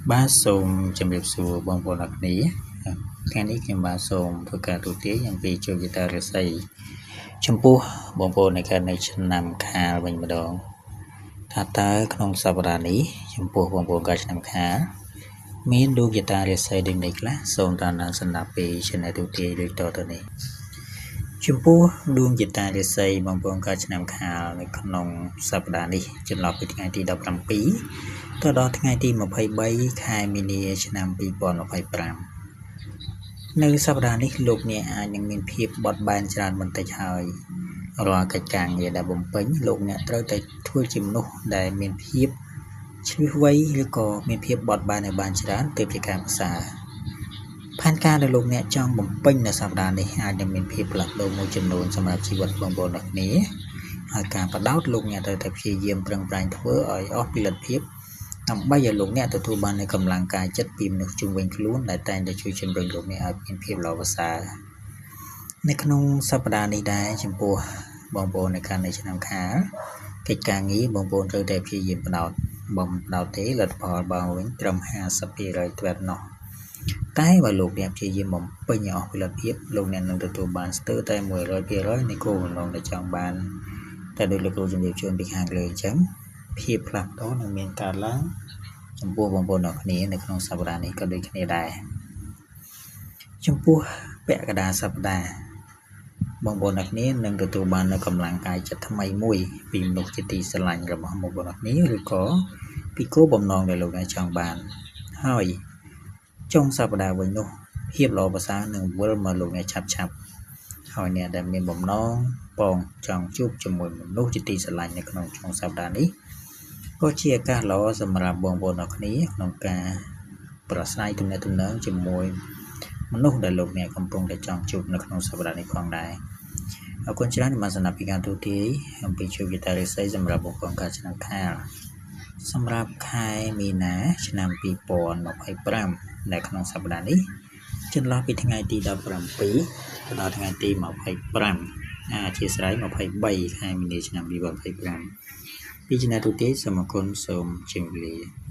Ba sôm chấm điệp số bong bóng lạc níថ្ងៃនេះខ្ញុំបាទសូមធ្វើការទូទាយអំពីជោគជតារាសីចំពោះបងប្អូនในខែនៃឆ្នាំខាលវិញម្ដងថាតើក្នុងសប្តាហ៍នេះចំពោះបងប្អូនកើតឆ្នាំខាលមានដួងជតារាសីដូចនេះខ្លះសូមតាមដានស្ដាប់ពី Channel ទូទាយដូចតទៅនេះចំពោះដួងជតារាសីបងប្អូនកើតឆ្នាំខាលនៅក្នុងសប្តាហ៍នេះចន្លោះពីថ្ងៃទី17ទៅដល់ថ្ងៃទី23ខែមីនាឆ្នាំ2025នៅសប្តាហ៍នេះលោកអ្នកអាចនឹងមានភាពបត់បែនច្រើនបន្តិចហើយរាល់កិច្ចការងារដែលបំពេញលោកអ្នកត្រូវតែធ្វើជាមនុស្សដែលមានភាពឈ្លាសវៃឬក៏មានភាពបត់បែនឲ្យបានច្រើនទើបជាការប្រសើរផែនការដែលលោកអ្នកចង់បំពេញនៅសប្តាហ៍នេះអាចនឹងមានភាពផ្លាស់ប្ដូរមួយចំនួនសម្រាប់ជីវិតបងប្អូនទាំងគ្នាហើយការបដោតលោកអ្នកត្រូវតែព្យាយាមប្រឹងប្រែងធ្វើឲ្យអស់ពីលទ្ធភាពដើម្បីឲ្យលោកអ្នកទទួលបាននូវកម្លាំងកាយចិត្តពីមនុស្សជុំវិញខ្លួនដែលតែងតែជួយជំរុញលោកអ្នកឲ្យមានភាពល្អប្រសើរនៅក្នុងសប្តាហ៍នេះដែរចំពោះបងប្អូនในការនៃឆ្នាំខាលកិច្ចការងារបងប្អូនត្រូវតែព្យាយាមបដោតបំដោតទេលទ្ធផលបងវិញត្រឹម 50% ទ្វេតនោះតែបើលោកអ្នកព្យាយាមបំពេញឲ្យអស់ពីលទ្ធភាពលោកអ្នកនឹងទទួលបានស្ទើរតែ 100% នៃគោលបំណងដែលចង់បានតែដោយលោកគ្រូជំរាបជូនពីខាងលើអញ្ចឹងភាពផ្លាស់ប្ដូរនឹងមានកើតឡើងចំពោះបងប្អូនអ្នកគ្នានៅក្នុងសប្តាហ៍នេះក៏ដូចគ្នាដែរចំពោះពាក់កណ្ដាលសប្តាហ៍បងប្អូនអ្នកគ្នានឹងទទួលបាននូវកម្លាំងកាយចិត្តថ្មីមួយពីមនុស្សជាទីស្រឡាញ់របស់បងប្អូនអ្នកគ្នាឬក៏ពីគោលបំណងដែលលោកអ្នកចង់បានហើយចុងសប្តាហ៍វិញនោះភាពល្អប្រសើរនឹងវិលមកលោកអ្នកឆាប់ហើយអ្នកដែលមានបំណងបងចង់ជួបជាមួយមនុស្សជាទីស្រឡាញ់នៅក្នុងចុងសប្តាហ៍នេះក៏ជាឱកាសល្អសម្រាប់បងប្អូនអ្នកគ្នាក្នុងការប្រស្រ័យទំនាក់ទំនងជាមួយមនុស្សដែលលោកអ្នកកំពុងតែចង់ជួបនៅក្នុងសប្តាហ៍នេះផងដែរអរគុណច្រើនដែលបានស្ដាប់ពីការទូទាយអំពីជោគជតារាសីសម្រាប់បងប្អូនកើតឆ្នាំខាលសម្រាប់ខែមីនាឆ្នាំ2025នៅក្នុងសប្តាហ៍នេះចន្លោះពីថ្ងៃទី17ទៅដល់ថ្ងៃទី25អធិស្ឋាន23ខែមីនាឆ្នាំ2025ពី Channel ទូទាយសូមអរគុណសូមជម្រាបលា